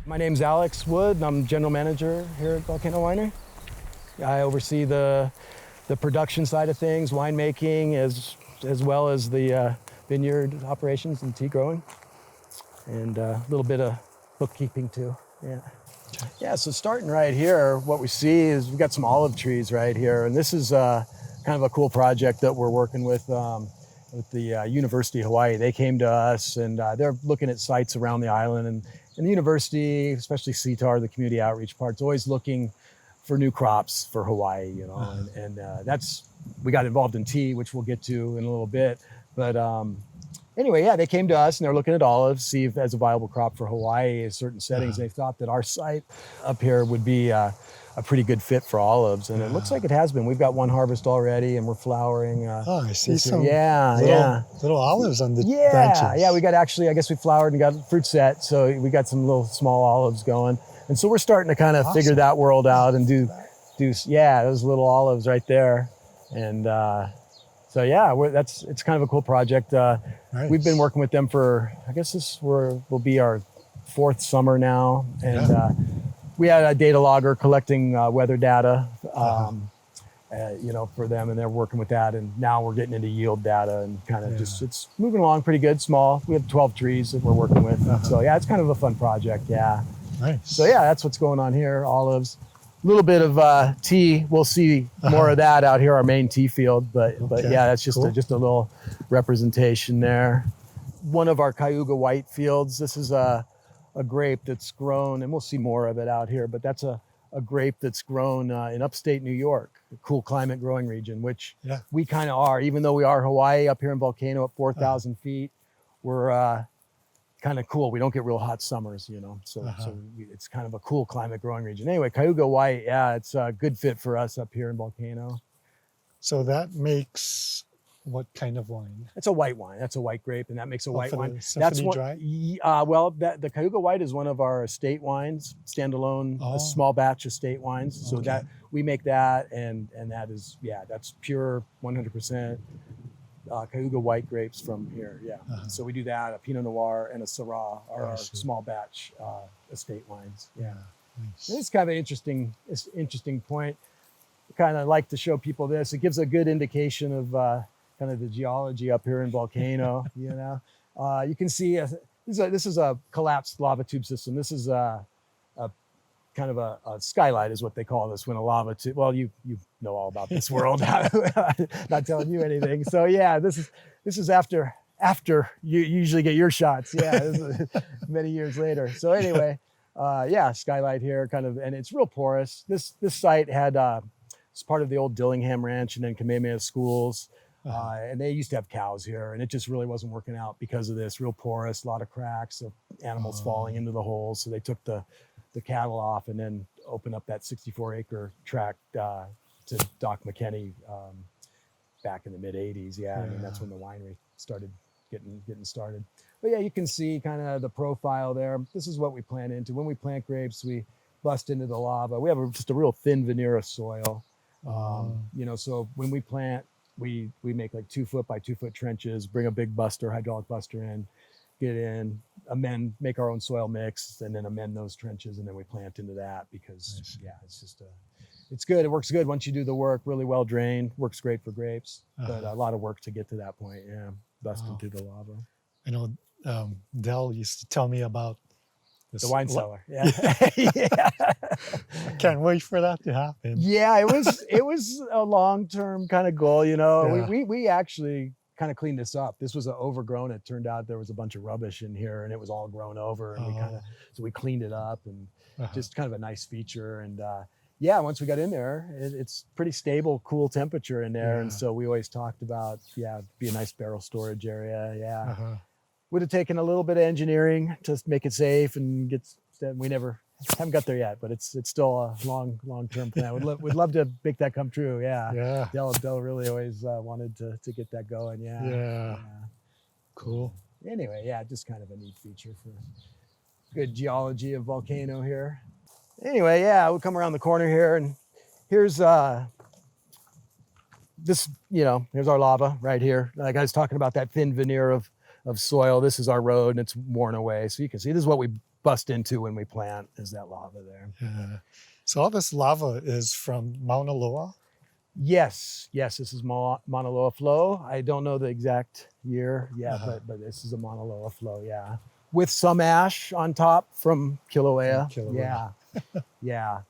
My name's Alex Wood, and I'm general manager here at Volcano Winery. I oversee the production side of things, winemaking, as well as the vineyard operations and tea growing, and a little bit of bookkeeping too. Yeah. Yeah. So starting right here, what we see is we've got some olive trees right here, and this is kind of a cool project that we're working with the University of Hawaii. They came to us, and they're looking at sites around the island, and the university, especially CTAR, the community outreach part's always looking for new crops for Hawaii, you know, and that's, we got involved in tea, which we'll get to in a little bit. But anyway, yeah, they came to us and they're looking at olives, see if as a viable crop for Hawaii in certain settings. They thought that our site up here would be a pretty good fit for olives, and it looks like it has been. We've got one harvest already, and we're flowering. I see some little olives on the branches. Yeah, we got actually, I guess we flowered and got fruit set, so we got some little small olives going. And so we're starting to kind of figure that world out and do those little olives right there. And so yeah, it's kind of a cool project. Nice. We've been working with them for, I guess this will be our 4th summer now, and we had a data logger collecting weather data, you know, for them, and they're working with that. And now we're getting into yield data and kind of just, it's moving along pretty good, small. We have 12 trees that we're working with. So yeah, it's kind of a fun project, yeah. Nice. So yeah, that's what's going on here, olives. A little bit of tea. We'll see more of that out here, our main tea field. But yeah, that's just, just a little representation there. One of our Cayuga White fields. This is a grape that's grown, and we'll see more of it out here, but that's a grape that's grown in upstate New York, a cool climate growing region, which we kind of are. Even though we are Hawaii up here in Volcano at 4,000 feet, we're kind of cool. We don't get real hot summers, you know, so it's kind of a cool climate growing region. Anyway, Cayuga White, yeah, it's a good fit for us up here in Volcano. So that makes what kind of wine? It's a white wine. That's a white grape, and that makes a white wine. Symphony That's dry? Well, the Cayuga White is one of our estate wines, standalone, a small batch estate wines. So that we make that, and that is, that's pure 100% Cayuga White grapes from here. Yeah. So we do that. A Pinot Noir and a Syrah are our small batch estate wines. Yeah. Nice. It's kind of an interesting point. I kind of like to show people this. It gives a good indication of kind of the geology up here in Volcano. You know, you can see this is a collapsed lava tube system. This is a kind of a skylight is what they call this, when a lava tube. Well, you know all about this world. Not telling you anything. So yeah, this is after you usually get your shots. Yeah, this is many years later. So anyway, skylight here, kind of, and it's real porous. This site had it's part of the old Dillingham Ranch and then Kamehameha Schools. And they used to have cows here, and it just really wasn't working out because of this. Real porous, a lot of cracks, of animals falling into the holes. So they took the cattle off and then opened up that 64-acre tract to Doc McKenney back in the mid 80s. I mean, that's when the winery started getting started. But yeah, you can see kind of the profile there. This is what we plant into. When we plant grapes, we bust into the lava. We have just a real thin veneer of soil. You know, so when we plant, we make like 2 foot by 2 foot trenches, bring a big hydraulic buster in, get in, amend, make our own soil mix, and then amend those trenches, and then we plant into that because it's just it's good. It works good once you do the work. Really well drained, works great for grapes, but a lot of work to get to that point. Yeah, busting through the lava. I know Del used to tell me about the wine cellar. Yeah. I can't wait for that to happen. Yeah, it was a long-term kind of goal, you know. We actually kind of cleaned this up. This was overgrown. It turned out there was a bunch of rubbish in here, and it was all grown over, and we cleaned it up, and just kind of a nice feature. And once we got in there, it's pretty stable, cool temperature in there. And so we always talked about, be a nice barrel storage area. Yeah. Would have taken a little bit of engineering to make it safe and we haven't got there yet, but it's still a long-term plan. We'd love to make that come true. Yeah. Del really always wanted to get that going. Yeah. Cool. Anyway, just kind of a neat feature for good geology of Volcano here. Anyway, we'll come around the corner here, and here's this, you know, here's our lava right here. Like I was talking about that thin veneer of soil. This is our road, and it's worn away. So you can see this is what we bust into when we plant is that lava there. Yeah. So all this lava is from Mauna Loa? Yes, this is Mauna Loa flow. I don't know the exact year, but this is a Mauna Loa flow, yeah. With some ash on top from Kilauea. Kilauea. Yeah.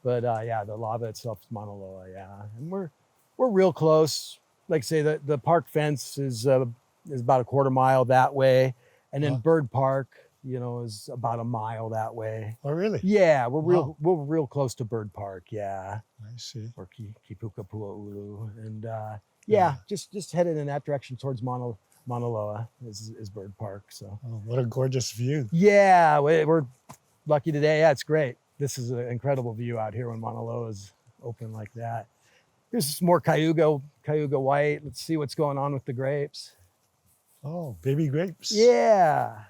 But the lava itself is Mauna Loa, yeah. And we're real close. Like say the park fence is about a quarter mile that way. And then Bird Park, is about a mile that way. Oh, really? Yeah, we're real close to Bird Park, yeah. I see. Or Kipukapua'ulu. And just headed in that direction towards Mauna Loa is Bird Park. So what a gorgeous view. Yeah, we're lucky today. Yeah, it's great. This is an incredible view out here when Mauna Loa is open like that. Here's some more Cayuga White. Let's see what's going on with the grapes. Oh, baby grapes. Yeah.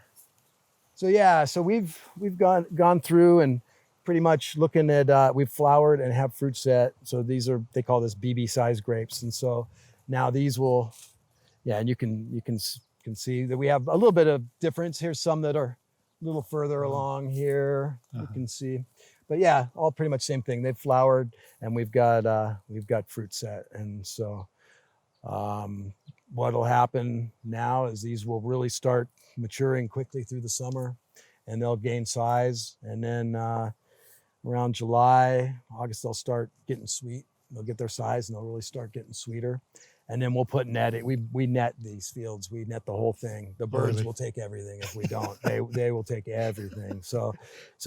So we've gone through and pretty much looking at we've flowered and have fruit set. So they call this BB size grapes, and so now these will, and you can see that we have a little bit of difference. Here's some that are a little further along here. You can see, but yeah, all pretty much same thing. They've flowered and we've got fruit set, and so what'll happen now is these will really start maturing quickly through the summer, and they'll gain size, and then around July, August, they'll start getting sweet. They'll get their size and they'll really start getting sweeter. And then we'll put netting. We net these fields. We net the whole thing. The birds will take everything if we don't. They will take everything. So it's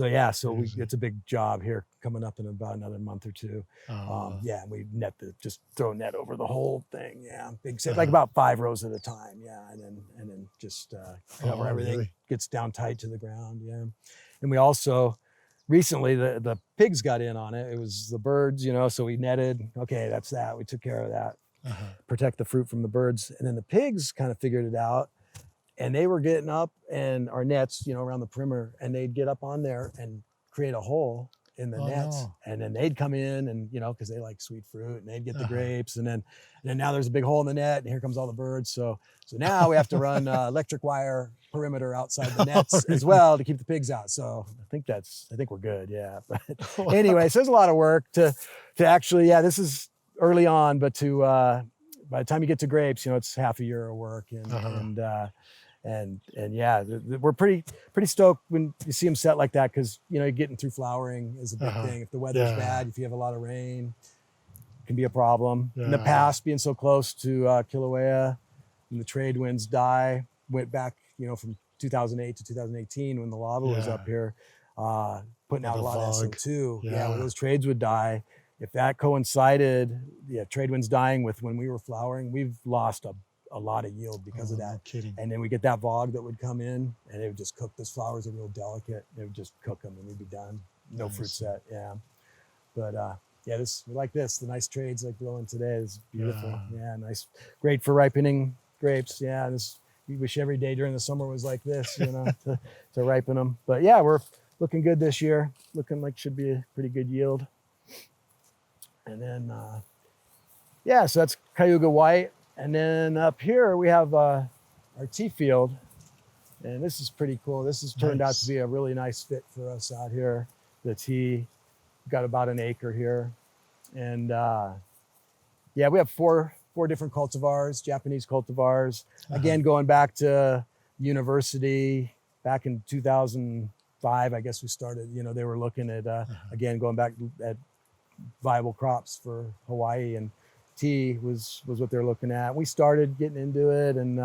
a big job here coming up in about another month or two. We just throw a net over the whole thing. Yeah, big set, like about 5 rows at a time. Yeah, and then just cover everything. Really? Gets down tight to the ground. Yeah, and we also recently the pigs got in on it. It was the birds, so we netted. Okay, that's that. We took care of that. Protect the fruit from the birds. And then the pigs kind of figured it out, and they were getting up and our nets, around the perimeter, and they'd get up on there and create a hole in the nets. No. And then they'd come in and, because they like sweet fruit, and they'd get the grapes. And then now there's a big hole in the net, and here comes all the birds. So now we have to run electric wire perimeter outside the nets as well to keep the pigs out. So I think we're good. Yeah. But anyway, so there's a lot of work to actually, this is early on, but by the time you get to grapes, it's half a year of work, and we're pretty stoked when you see them set like that, because getting through flowering is a big thing. If the weather's bad, if you have a lot of rain, it can be a problem. In the past, being so close to Kilauea, when the trade winds went back, from 2008 to 2018 when the lava was up here, putting out a lot of SO2. When those trades would die. If that coincided, trade winds dying with when we were flowering, we've lost a lot of yield because of that. No kidding. And then we get that fog that would come in, and it would just cook. Those flowers are real delicate. They would just cook them, and we'd be done. No fruit set. Yeah. But we like this. The nice trades like blowing today is beautiful. Yeah, nice, great for ripening grapes. Yeah, we wish every day during the summer was like this, to ripen them. But yeah, we're looking good this year. Looking like should be a pretty good yield. And then, so that's Cayuga White. And then up here we have our tea field. And this is pretty cool. This has turned out to be a really nice fit for us out here. The tea, we've got about an acre here. And we have four different cultivars, Japanese cultivars. Again, going back to university, back in 2005, I guess we started, they were looking at, again, going back at viable crops for Hawaii, and tea was what they're looking at. We started getting into it and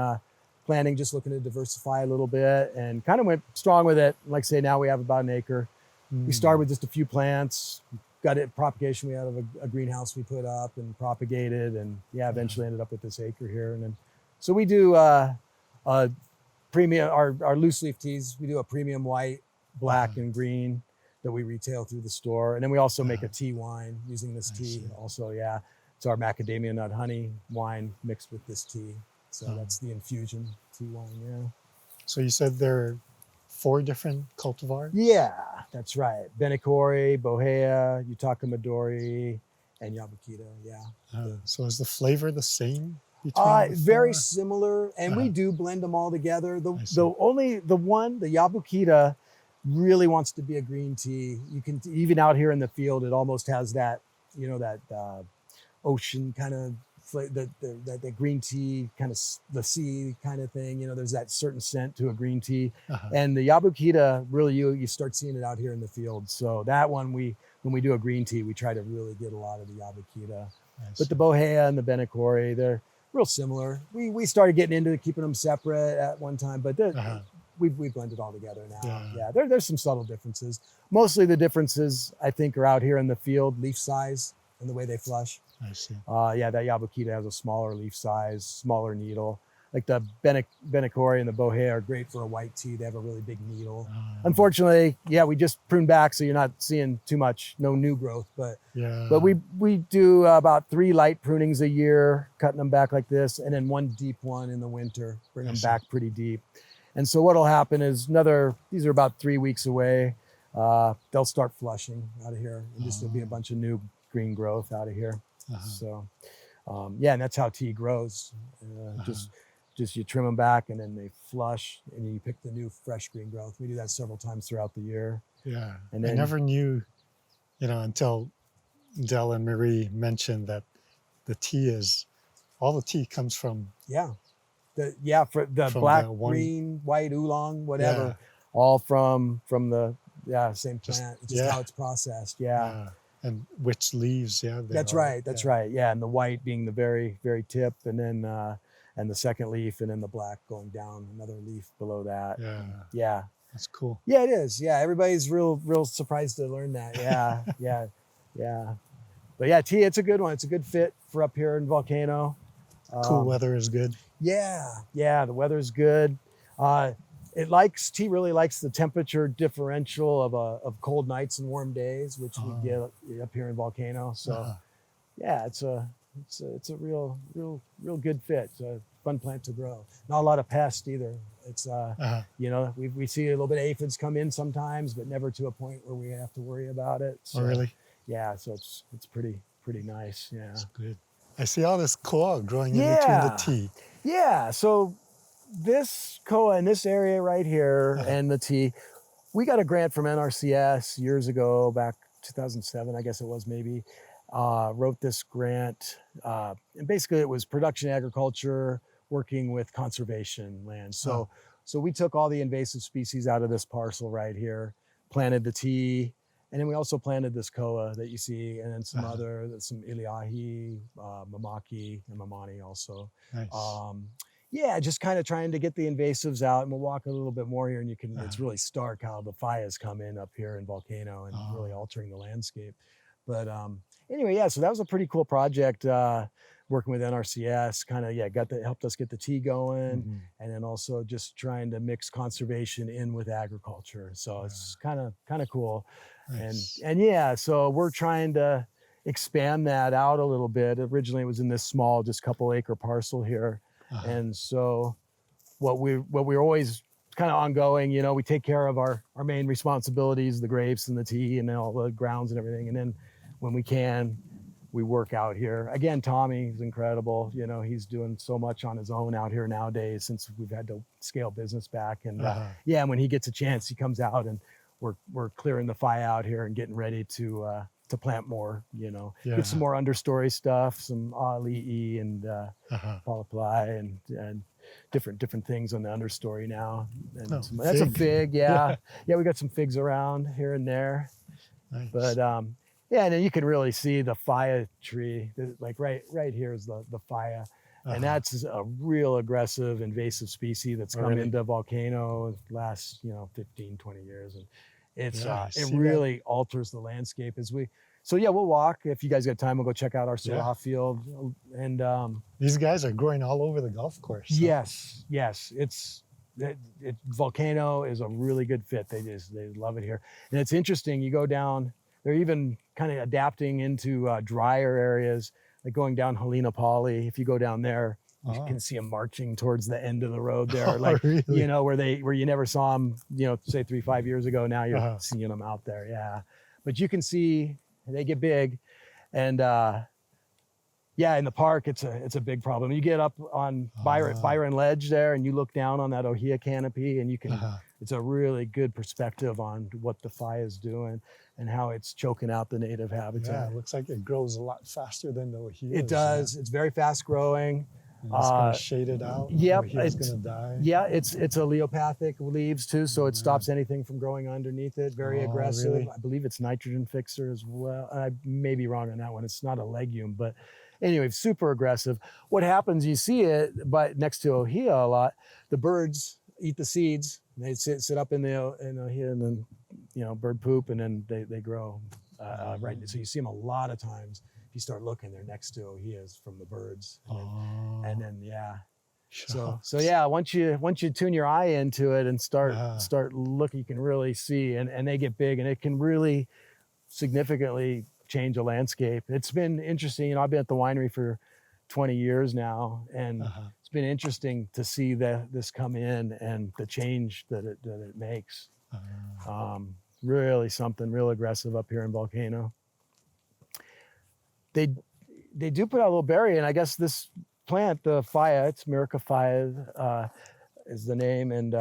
planning, just looking to diversify a little bit, and kind of went strong with it. Like I say, now we have about an acre. We started with just a few plants, got it propagation. We had a greenhouse we put up and propagated, and eventually ended up with this acre here. And then, so we do premium, our loose leaf teas. We do a premium white, black, and green that we retail through the store. And then we also make a tea wine using this tea. Also, it's our macadamia nut honey wine mixed with this tea. So that's the Infusion Tea Wine, So you said there are 4 different cultivars? Yeah, that's right. Benekori, Bohea, Yutaka Midori, and Yabukita, So is the flavor the same between very similar, and we do blend them all together. The Yabukita, really wants to be a green tea. You can even out here in the field, it almost has that, that ocean kind of the green tea kind of the sea kind of thing. There's that certain scent to a green tea, and the Yabukita really you start seeing it out here in the field. So that one when we do a green tea, we try to really get a lot of the Yabukita. But the Bohea and the Benekori, they're real similar. We started getting into keeping them separate at one time, but we've blended all together now. Yeah, there's some subtle differences. Mostly the differences I think are out here in the field, leaf size and the way they flush. I see. That Yabukita has a smaller leaf size, smaller needle. Like the Benekori and the Bohea are great for a white tea. They have a really big needle. Unfortunately, we just prune back, so you're not seeing too much, no new growth. But we do about 3 light prunings a year, cutting them back like this, and then 1 deep one in the winter, bring them back pretty deep. And so what'll happen is these are about 3 weeks away. They'll start flushing out of here, and just there'll be a bunch of new green growth out of here. So, and that's how tea grows. Just you trim them back, and then they flush, and you pick the new fresh green growth. We do that several times throughout the year. Yeah, and then, I never knew, until Del and Marie mentioned that all the tea comes from for the black, green, white oolong, whatever, all from the same plant. It's just how it's processed. And which leaves, that's right. Yeah, and the white being the very, very tip, and then and the second leaf, and then the black going down another leaf below that. Yeah, that's cool. Yeah, it is. Yeah, everybody's real surprised to learn that. Yeah. But tea, it's a good one. It's a good fit for up here in Volcano. Cool weather is good. Yeah, the weather's good. Tea really likes the temperature differential of cold nights and warm days, which we get up here in Volcano. So it's a real good fit. It's a fun plant to grow. Not a lot of pests either. It's we see a little bit of aphids come in sometimes, but never to a point where we have to worry about it. So, really? Yeah, so it's pretty nice. Yeah. That's good. I see all this koa growing in between the tea. Yeah, so this koa in this area right here and the tea, we got a grant from NRCS years ago, back 2007, I guess it was maybe. Wrote this grant, and basically it was production agriculture working with conservation land. So we took all the invasive species out of this parcel right here, planted the tea, and then we also planted this koa that you see, and then some iliahi, mamaki, and mamani also. Nice. Just kind of trying to get the invasives out, and we'll walk a little bit more here, and it's really stark how the fires come in up here in Volcano and really altering the landscape. But anyway, so that was a pretty cool project, working with NRCS, helped us get the tea going, and then also just trying to mix conservation in with agriculture. So it's kind of cool. Nice. And so we're trying to expand that out a little bit. Originally it was in this small, just couple acre parcel here. And so what we're always kind of ongoing, we take care of our main responsibilities, the grapes and the tea and all the grounds and everything. And then when we can, we work out here. Again, Tommy is incredible. He's doing so much on his own out here nowadays since we've had to scale business back. And when he gets a chance, he comes out, and we're clearing the fire out here and getting ready to plant more, get some more understory stuff, some ali'i and palapalai and different things on the understory now. And that's a fig. We got some figs around here and there. Nice. But and then you can really see the faya tree, like right here is the faya. And that's a real aggressive invasive species that's come into Volcano last 15, 20 years. And it's it really alters the landscape we'll walk. If you guys got time, we'll go check out our Syrah field. And these guys are growing all over the golf course. Yes. Volcano is a really good fit. They love it here. And it's interesting, you go down, they're even kind of adapting into drier areas, like going down Helena Poly. If you go down there, you can see them marching towards the end of the road there, really? where you never saw them, say 3-5 years ago. Now you're seeing them out there. Yeah, but you can see they get big, and Yeah, in the park, it's a big problem. You get up on Byron Ledge there, and you look down on that ohia canopy, and you can. It's a really good perspective on what the fire is doing and how it's choking out the native habitat. Yeah, it looks like it grows a lot faster than the ohia. It does. Yeah. It's very fast growing. And it's going to shade it out. Yep, it's going to die. Yeah, it's alleopathic leaves too, so it stops anything from growing underneath it. Very aggressive. Really? I believe it's nitrogen fixer as well. I may be wrong on that one. It's not a legume, but anyway, super aggressive. What happens? You see it, but next to ohia a lot, the birds eat the seeds. They sit up in the ohia, and then bird poop, and then they grow. Right, so you see them a lot of times. You start looking, they're next to ohias from the birds, and then so yeah, once you tune your eye into it and start looking, you can really see, and they get big, and it can really significantly change a landscape. It's been interesting. I've been at the winery for 20 years now, and it's been interesting to see this come in and the change that it makes. Really something real aggressive up here in Volcano. They do put out a little berry, and I guess this plant, the Faya, it's Miraca Faya is the name, and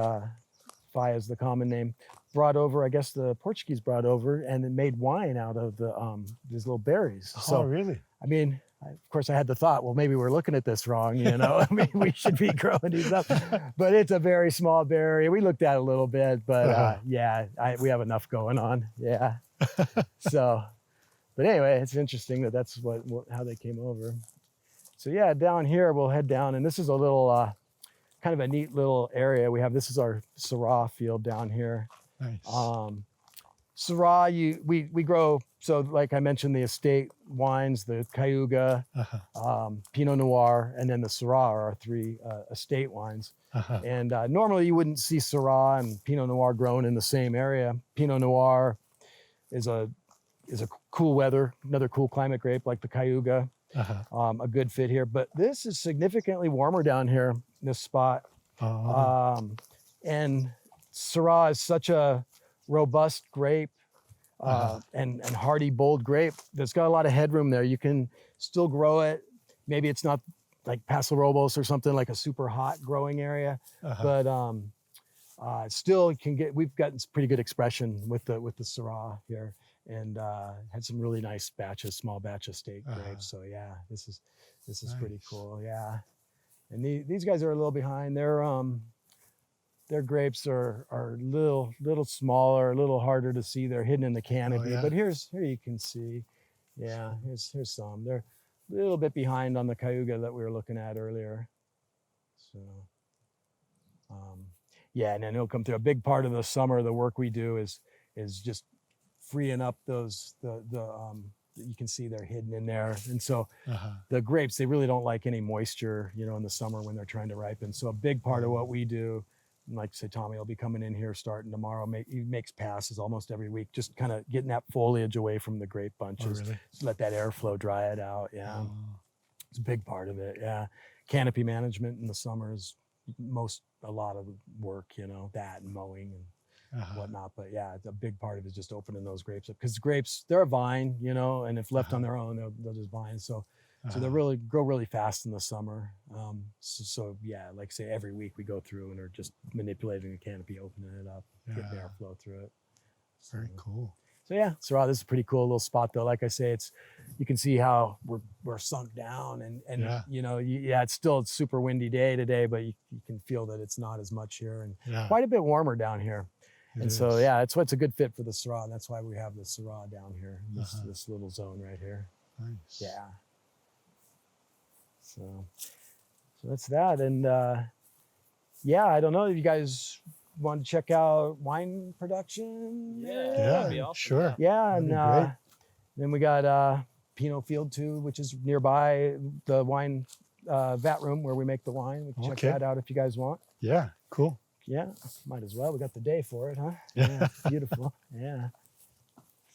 Faya is the common name. Brought over, I guess the Portuguese brought over, and then made wine out of these little berries. So, really? I mean, of course, I had the thought, well, maybe we're looking at this wrong, I mean, we should be growing these up. But it's a very small berry. We looked at it a little bit, but we have enough going on. Yeah. So. But anyway, it's interesting that's how they came over. So yeah, down here, we'll head down, and this is a little, kind of a neat little area. This is our Syrah field down here. Nice. Syrah, we grow, so like I mentioned, the estate wines, the Cayuga, Pinot Noir, and then the Syrah are our three estate wines. And normally you wouldn't see Syrah and Pinot Noir grown in the same area. Pinot Noir is a cool weather, another cool climate grape like the Cayuga, a good fit here. But this is significantly warmer down here, this spot. And Syrah is such a robust grape and hardy, bold grape that's got a lot of headroom there. You can still grow it. Maybe it's not like Paso Robles or something like a super hot growing area, but still we've gotten some pretty good expression with the Syrah here. And had some really nice small batch of state grapes. So yeah, this is nice. Pretty cool. Yeah, and these guys are a little behind. Their grapes are a little smaller, a little harder to see. They're hidden in the canopy. But here you can see. Yeah, here's some. They're a little bit behind on the Cayuga that we were looking at earlier. So yeah, and then it'll come through. A big part of the summer, the work we do is just freeing up those you can see they're hidden in there, and so the grapes, they really don't like any moisture in the summer when they're trying to ripen. So a big part of what we do, like say Tommy will be coming in here starting tomorrow, he makes passes almost every week, just kind of getting that foliage away from the grape bunches. Really? Just let that airflow dry it out. It's a big part of it. Canopy management in the summer is a lot of work, that and mowing and whatnot. But yeah, a big part of it is just opening those grapes up, because grapes, they're a vine, and if left on their own, they'll just vine. So they really grow really fast in the summer. So yeah, like say every week we go through and are just manipulating the canopy, opening it up, getting airflow through it. Very cool. So yeah, Syrah, this is a pretty cool little spot though. Like I say, you can see how we're sunk down, and it's super windy day today, but you can feel that it's not as much here, and quite a bit warmer down here. So yeah, that's why it's a good fit for the Syrah, and that's why we have the Syrah down here, this little zone right here. Nice. Yeah. So that's that, and I don't know if you guys want to check out wine production. That'd be awesome. Sure. Yeah, and then we got Pinot Field 2, which is nearby the wine vat room where we make the wine. We can check that out if you guys want. Yeah, cool. Yeah, might as well. We got the day for it, huh? Yeah, beautiful. Yeah.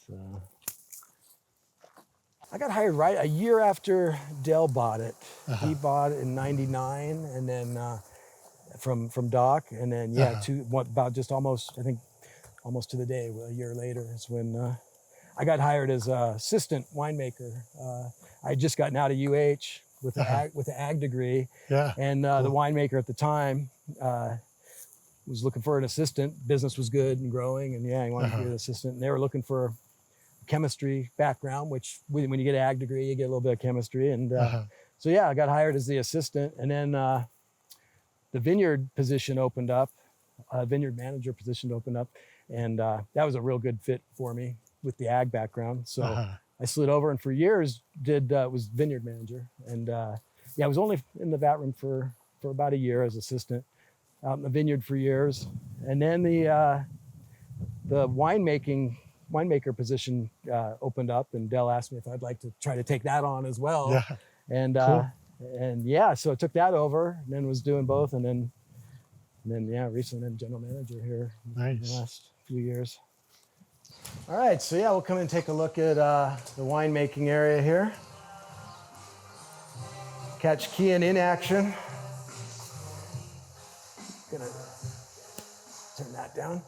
So I got hired right a year after Dell bought it. He bought it in '99, and then from Doc, and then about just almost to the day, a year later is when I got hired as an assistant winemaker. I had just gotten out of UH with an ag degree. Yeah. And Cool. the winemaker at the time was looking for an assistant. Business was good and growing, and yeah, he wanted to be an assistant. And they were looking for a chemistry background, which when you get an ag degree, you get a little bit of chemistry. And so yeah, I got hired as the assistant, and then the vineyard position opened up, vineyard manager position opened up, and that was a real good fit for me with the ag background. So I slid over, and for years was vineyard manager, and yeah, I was only in the vat room for about a year as assistant, out in the vineyard for years, and then the winemaker position opened up, and Dell asked me if I'd like to try to take that on as well. Yeah. And Cool. and yeah, so I took that over, and then was doing both, and then yeah, recently I'm general manager here in the last few years. All right, so yeah, we'll come and take a look at the winemaking area here. Catch Kian in action. Gonna turn that down.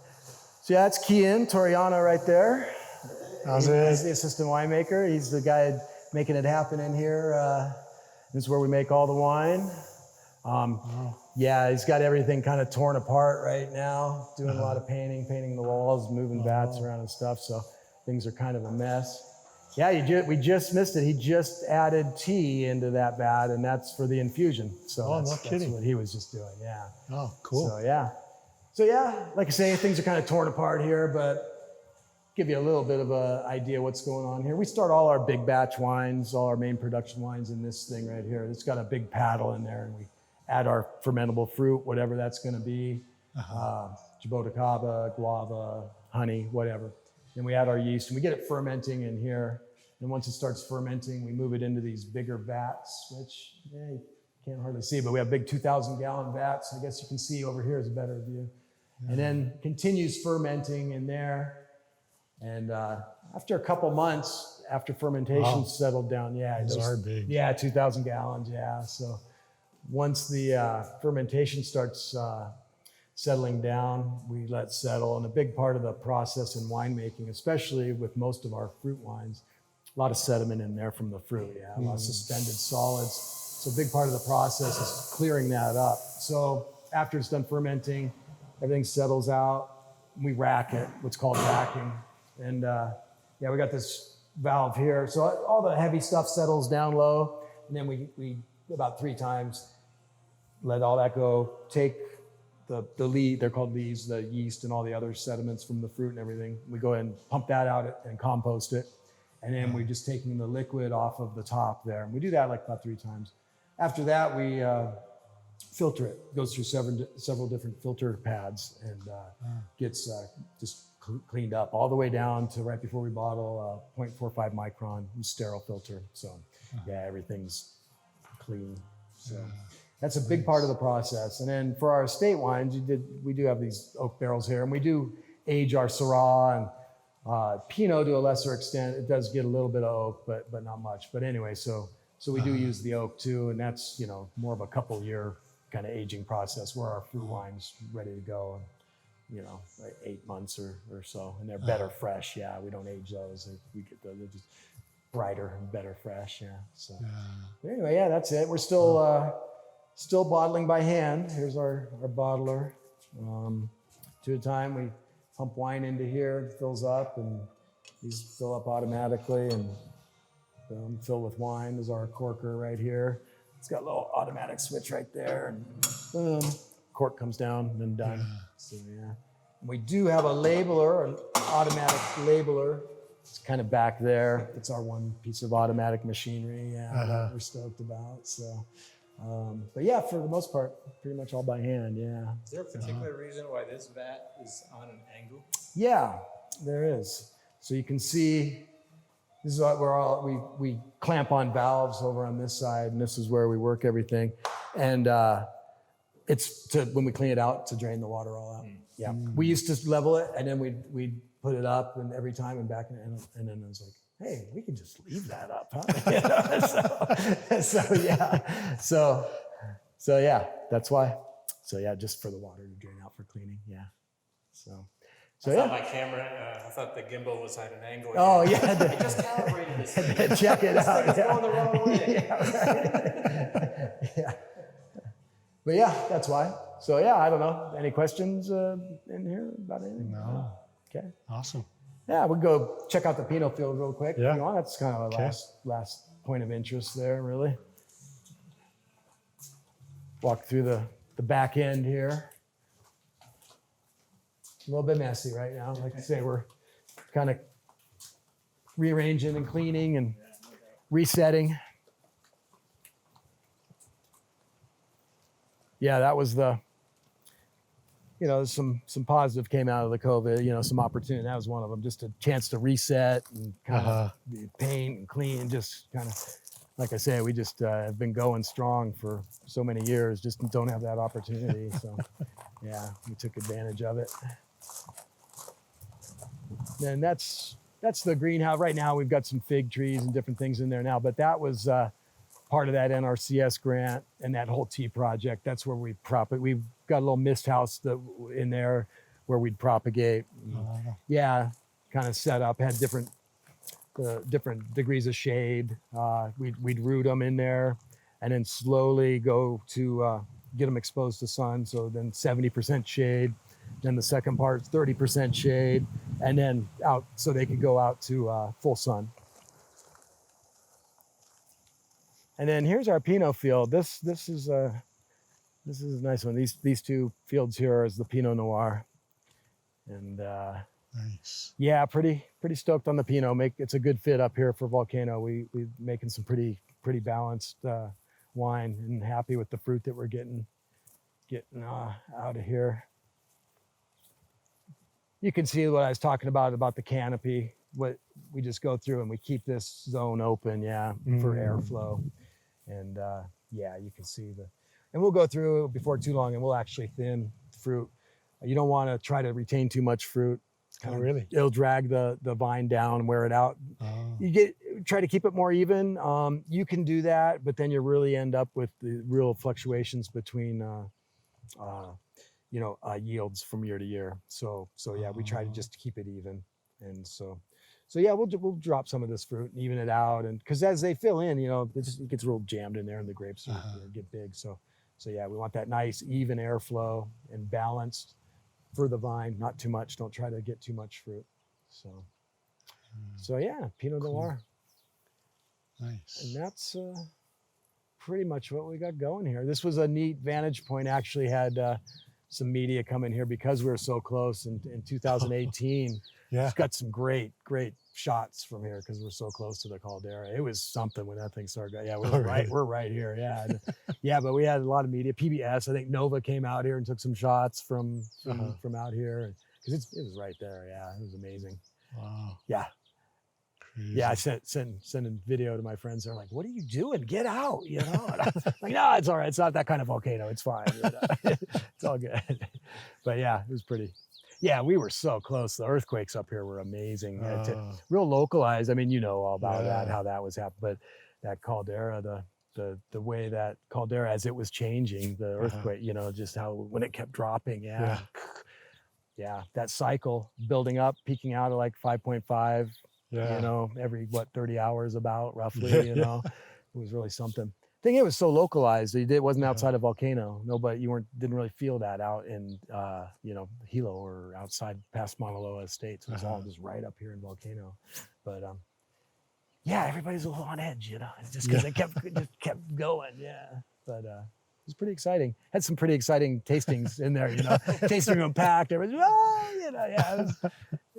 So yeah, that's Kian Toriano right there. How's He's it? the assistant winemaker. He's the guy making it happen in here. This is where we make all the wine. Yeah, he's got everything kind of torn apart right now, doing a lot of painting the walls, moving vats around and stuff, so things are kind of a mess. Yeah, we just missed it. He just added tea into that vat, and that's for the infusion. So that's what he was just doing, yeah. Oh, cool. So yeah, like I say, things are kind of torn apart here, but give you a little bit of an idea what's going on here. We start all our big batch wines, all our main production wines in this thing right here. It's got a big paddle in there, and we add our fermentable fruit, whatever that's going to be, jaboticaba, guava, honey, whatever. Then we add our yeast, and we get it fermenting in here. And once it starts fermenting, we move it into these bigger vats, which you can't hardly see, but we have big 2,000-gallon vats. I guess you can see over here is a better view. And then continues fermenting in there. And after a couple months, after fermentation settled down, those are big. Yeah, 2,000 gallons, yeah. So once the fermentation starts settling down, we let settle. And a big part of the process in winemaking, especially with most of our fruit wines, a lot of sediment in there from the fruit, a lot of suspended solids. So a big part of the process is clearing that up. So after it's done fermenting, everything settles out. We rack it, what's called racking. And yeah, we got this valve here. So all the heavy stuff settles down low. And then we about 3 times, let all that go, take the lead, they're called leaves, the yeast and all the other sediments from the fruit and everything. We go ahead and pump that out and compost it. And then we're just taking the liquid off of the top there. And we do that like about 3 times. After that, we filter it. It goes through several different filter pads and gets just cleaned up all the way down to right before we bottle 0.45 micron sterile filter. So yeah, everything's clean. So that's a big part of the process. And then for our estate wines, we do have these oak barrels here, and we do age our Syrah and Pinot to a lesser extent. It does get a little bit of oak, but not much. But anyway, so we do use the oak too, and that's more of a couple year kind of aging process where our fruit wine's ready to go, and like 8 months or so, and they're better fresh. Yeah, we don't age those. We get they're just brighter and better fresh. Yeah. So but anyway, yeah, that's it. We're still bottling by hand. Here's our bottler. 2 at a time. We pump wine into here, it fills up, and these fill up automatically, and fill with wine. There's our corker right here. It's got a little automatic switch right there, and boom, cork comes down and then done. So yeah, and we do have a labeler, an automatic labeler. It's kind of back there. It's our one piece of automatic machinery. Yeah, that we're stoked about. So, but yeah, for the most part, pretty much all by hand. Yeah. Is there a particular reason why this vat is on an angle? Yeah, there is. So you can see. This is where we clamp on valves over on this side, and this is where we work everything. And it's when we clean it out to drain the water all out. Yeah, we used to level it, and then we'd put it up, and every time and back, and then it was like, hey, we can just leave that up, huh? So yeah, so yeah, that's why. So yeah, just for the water to drain out for cleaning. Yeah, So I thought yeah. my camera, I thought the gimbal was at an angle. Oh again. yeah. I just calibrated this thing. Check it out. It's going the wrong way. Yeah. But yeah, that's why. So yeah, I don't know. Any questions in here about anything? No. Okay. Awesome. Yeah, we'll go check out the Pinot field real quick. Yeah. You know, that's kind of our Okay. last point of interest there, really. Walk through the back end here. A little bit messy right now. Like I say, we're kind of rearranging and cleaning and resetting. Yeah, that was some positive came out of the COVID, some opportunity. That was one of them, just a chance to reset and kind of paint and clean, just kind of, like I say, we just have been going strong for so many years, just don't have that opportunity. So yeah, we took advantage of it. And that's the greenhouse. Right now we've got some fig trees and different things in there now, but that was part of that NRCS grant and that whole tea project. That's where we've got a little mist house in there where we'd propagate. Yeah, kind of set up, had different degrees of shade. We'd root them in there and then slowly go to get them exposed to sun. So then 70% shade. Then the second part is 30% shade, and then out so they could go out to full sun. And then here's our Pinot field. This is a nice one. These two fields here is the Pinot Noir, and Nice. yeah, pretty stoked on the Pinot. It's a good fit up here for Volcano. We're making some pretty balanced wine, and happy with the fruit that we're getting out of here. You can see what I was talking about the canopy. What we just go through and we keep this zone open, for airflow. And yeah, you can see and we'll go through before too long and we'll actually thin fruit. You don't want to try to retain too much fruit. Oh, really? It'll drag the vine down and wear it out. Oh. Try to keep it more even. You can do that, but then you really end up with the real fluctuations between yields from year to year. So yeah, we try to just keep it even. And so yeah, we'll drop some of this fruit and even it out. And because as they fill in, it gets real jammed in there and the grapes get big. So yeah, we want that nice even airflow and balanced for the vine, not too much. Don't try to get too much fruit. So yeah, Pinot Noir. Nice. And that's pretty much what we got going here. This was a neat vantage point. Actually had some media come in here because we were so close in 2018. Yeah. It's got some great shots from here because we're so close to the caldera. It was something when that thing started going. Yeah, we're right here. Yeah. Yeah, but we had a lot of media. PBS, I think Nova came out here and took some shots from out here because it was right there. Yeah, it was amazing. Wow. Yeah. Crazy. Yeah, I sending video to my friends. They're like, "What are you doing? Get out!" And I'm like, "No, it's all right. It's not that kind of volcano. It's fine. It's all good." But yeah, it was pretty. Yeah, we were so close. The earthquakes up here were amazing. Real localized. I mean, you know all about that, how that was happening. But that caldera, the way that caldera as it was changing, the earthquake, just how when it kept dropping. Yeah. That cycle building up, peaking out at like 5.5. Yeah. Every 30 hours about roughly, it was really something. I think it was so localized. It wasn't outside of Volcano. Nobody, didn't really feel that out in, Hilo or outside past Mauna Loa Estates. It was all just right up here in Volcano. But yeah, everybody's a little on edge, just because it just kept going. Yeah. But it was pretty exciting. Had some pretty exciting tastings in there, tasting room packed. Everybody's, it was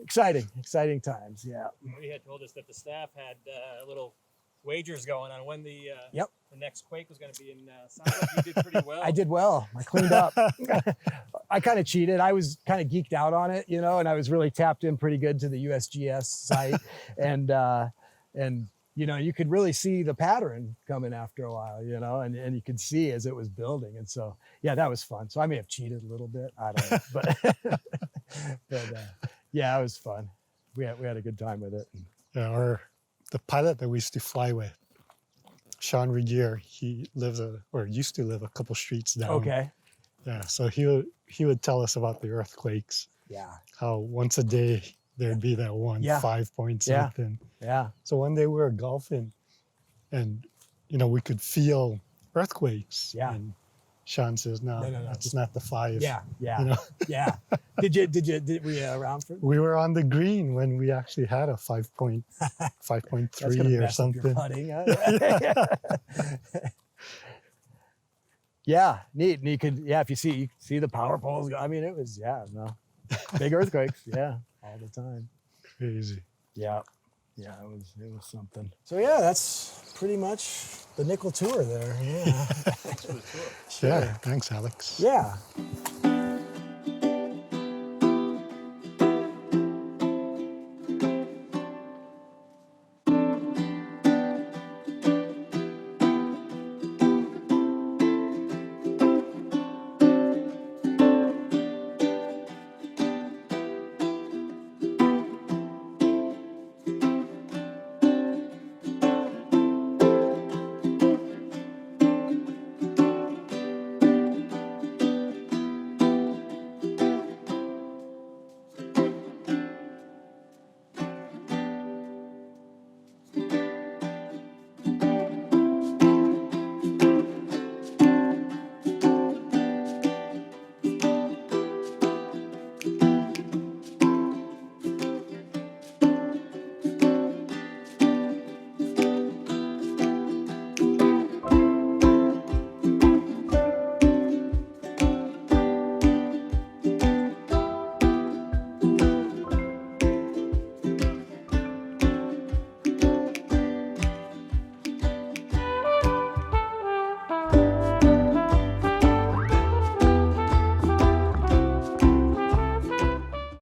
exciting times. Yeah. He had told us that the staff had little wagers going on when the next quake was going to be in. Sounds like you did pretty well. I did well. I cleaned up. I kind of cheated. I was kind of geeked out on it, and I was really tapped in pretty good to the USGS site, and you could really see the pattern coming after a while, and you could see as it was building, and so yeah, that was fun. So I may have cheated a little bit. I don't know, but yeah, it was fun. We had a good time with it. Yeah, or the pilot that we used to fly with, Sean Regier, he used to live a couple streets down. Okay. Yeah, so he would tell us about the earthquakes. Yeah. how once a day there'd be that one Yeah. 5 point Yeah. something. Yeah. So one day we were golfing, and we could feel earthquakes. Yeah. And Sean says, "No, No, that's not the 5." Yeah. Yeah. You know, Yeah. Were you around for? we were on the green when we actually had a 5.3 or something. Putting, huh? Yeah, neat. And you could, if you see the power poles. I mean, it was, big earthquakes. Yeah, all the time. Crazy. Yeah, it was something. So yeah, that's pretty much the nickel tour there. Yeah. Thanks for the tour. Yeah. Thanks, Alex. Yeah.